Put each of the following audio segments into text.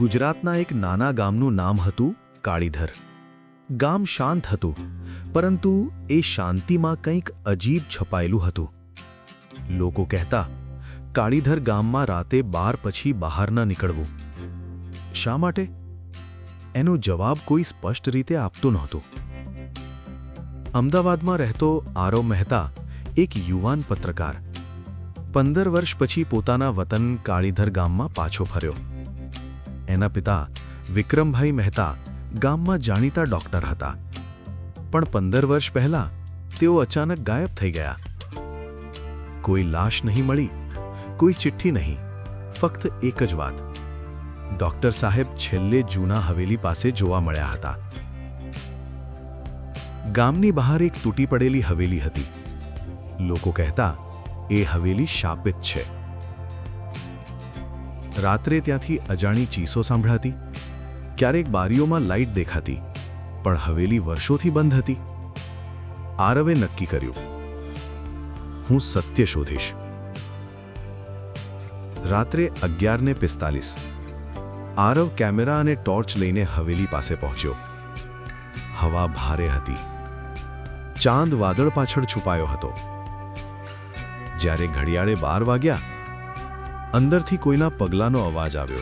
ગુજરાતના એક નાના ગામનું નામ હતું કાળીધર. ગામ શાંત હતું, પરંતુ એ શાંતિમાં કંઈક અજીબ છપાયેલું હતું. લોકો કહેતા, કાળીધર ગામમાં રાતે 12 પછી બહાર ન નીકળવું. શા માટે? એનો જવાબ કોઈ સ્પષ્ટ રીતે આપતું નહોતું. અમદાવાદમાં રહેતો આરવ મહેતા એક યુવાન પત્રકાર 15 વર્ષ પછી પોતાના વતન કાળીધર ગામમાં પાછો ફર્યો. એના પિતા વિક્રમભાઈ મહેતા ગામમાં જાણીતા ડૉક્ટર હતા, પણ 15 વર્ષ પહેલા તેઓ અચાનક ગાયબ થઈ ગયા. કોઈ લાશ નહીં મળી, કોઈ ચિઠ્ઠી નહીં, ફક્ત એક જ વાત: ડૉક્ટર સાહેબ છેલ્લે જૂના હવેલી પાસે જોવા મળ્યા હતા. ગામની બહાર એક તૂટી પડેલી હવેલી હતી. લોકો કહેતા, એ હવેલી શાપિત છે. રાત્રે ત્યાંથી અજાણી ચીસો સાંભળાતી, ક્યારેક બારીઓમાં લાઇટ દેખાતી, પણ હવેલી વર્ષોથી બંધ હતી. આરવે નક્કી કર્યું, હું સત્ય શોધીશ. રાત્રે 11:45 આરવ કેમેરા અને ટોર્ચ લઈને હવેલી પાસે પહોંચ્યો. હવા ભારે હતી. ચાંદ વાદળ પાછળ છુપાયો હતો. જ્યારે ઘડિયાળે 12 વાગ્યા, અંદરથી કોઈના પગલાંનો અવાજ આવ્યો.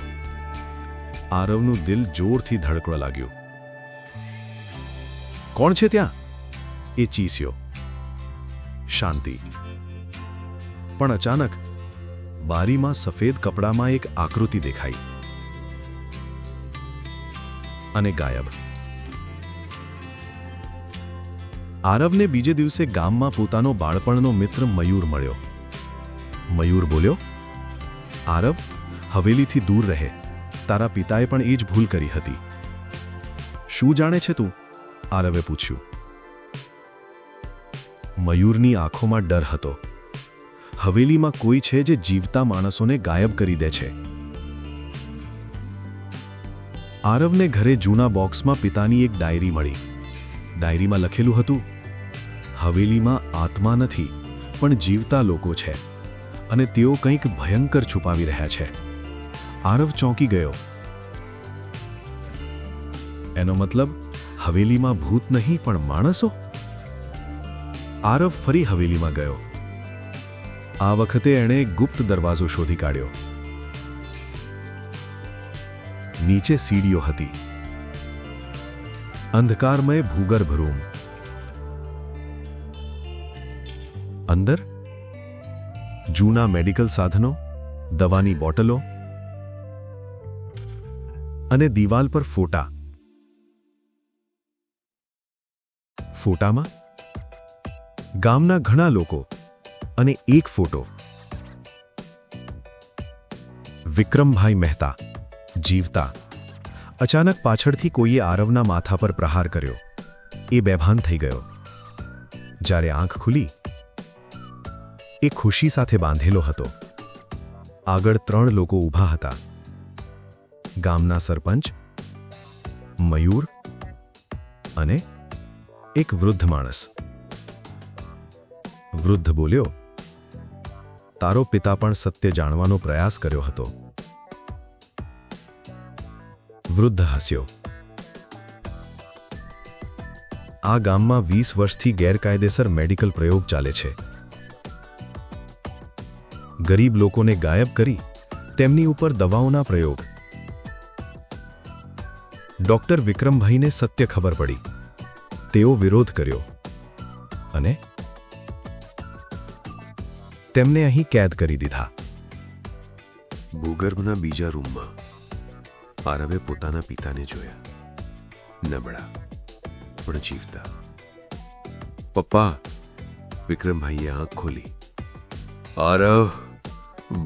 આરવનું દિલ જોરથી ધડકવા લાગ્યું. કોણ છે ત્યાં? એ ચીસ્યો. શાંતિ. પણ અચાનક બારીમાં સફેદ કપડામાં એક આકૃતિ દેખાઈ અને ગાયબ. આરવને બીજે દિવસે ગામમાં પોતાનો બાળપણનો મિત્ર મયુર મળ્યો. મયુર બોલ્યો, આરવ, હવેલીથી દૂર રહે. તારા પિતાએ પણ એ જ ભૂલ કરી હતી. શું જાણે છે તું? આરવે પૂછ્યું. મયુરની આંખોમાં ડર હતો. હવેલીમાં કોઈ છે જે જીવતા માણસોને ગાયબ કરી દે છે. આરવને ઘરે જૂના બોક્સમાં પિતાની એક ડાયરી મળી. ડાયરીમાં લખેલું હતું, હવેલીમાં આત્મા નથી, પણ જીવતા લોકો છે, અને તેઓ કંઈક ભયંકર છુપાવી રહ્યા છે. આરવ ચોંકી ગયો. એનો મતલબ હવેલીમાં ભૂત નહીં, પણ માણસો? આરવ ફરી હવેલીમાં ગયો. આ વખતે એણે ગુપ્ત દરવાજો શોધી કાઢ્યો. નીચે સીડીઓ હતી. અંધકારમય ભૂગર્ભ રૂમ. અંદર જૂના મેડિકલ સાધનો, દવાની બોટલો અને દિવાલ પર ફોટા. ફોટામાં ગામના ઘણા લોકો અને એક ફોટો. વિક્રમભાઈ મહેતા, જીવતા. અચાનક પાછળથી કોઈએ આરવના માથા પર પ્રહાર કર્યો. એ બેભાન થઈ ગયો. જ્યારે આંખ ખુલી, એ ખુશી સાથે બાંધેલો હતો. આગળ 3 લોકો ઊભા હતા. ગામના સરપંચ, મયુર અને એક વૃદ્ધ માણસ. વૃદ્ધ બોલ્યો, તારો પિતા પણ સત્ય જાણવાનો પ્રયાસ કર્યો હતો. વૃદ્ધ હસ્યો. આ ગામમાં 20 વર્ષથી ગેરકાયદેસર મેડિકલ પ્રયોગ ચાલે છે. ગરીબ લોકોને ગાયબ કરી તેમની ઉપર દવાઓના પ્રયોગ. ડૉક્ટર વિક્રમભાઈને સત્ય ખબર પડી. તેઓ વિરોધ કર્યો અને તેમને અહીં કેદ કરી દીધા. ભૂગર્ભના બીજા રૂમમાં આરવે પોતાના પિતાને જોયા. નબળા પણ જીવતા. પપ્પા! વિક્રમભાઈએ આંખ ખોલી. આરવ,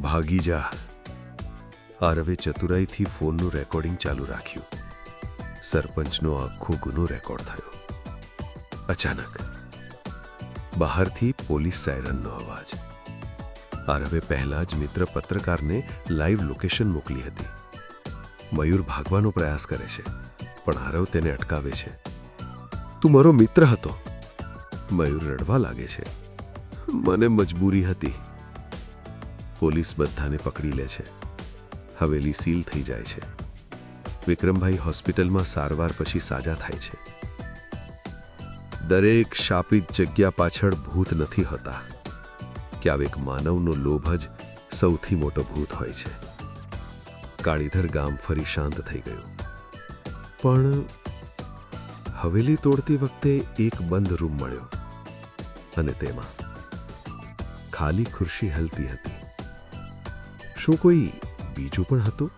ભાગી જા. આરવે ચતુરાઈથી ફોનનું રેકોર્ડિંગ ચાલુ રાખ્યું. સરપંચનો આખો ગુનો રેકોર્ડ થયો. અચાનક બહારથી પોલીસ સાયરનનો અવાજ. આરવે પહેલા જ મિત્ર પત્રકારને લાઈવ લોકેશન મોકલી હતી. મયુર ભાગવાનો પ્રયાસ કરે છે, પણ આરવ તેને અટકાવે છે. તું મારો મિત્ર હતો. મયુર રડવા લાગે છે. મને મજબૂરી હતી. પોલીસ બધાને પકડી લે છે. હવેલી સીલ થઈ જાય છે. વિક્રમભાઈ હોસ્પિટલમાં સારવાર પછી સાજા થાય છે. દરેક શાપિત જગ્યા પાછળ ભૂત નથી હોતા. ક્યારેક માનવનો લોભ જ સૌથી મોટો ભૂત હોય છે. કાળીધર ગામ ફરી શાંત થઈ ગયું. પણ હવેલી તોડતી વખતે એક બંધ રૂમ મળ્યો અને તેમાં ખાલી ખુરશી હલતી હતી. શું કોઈ બીજું પણ હતું?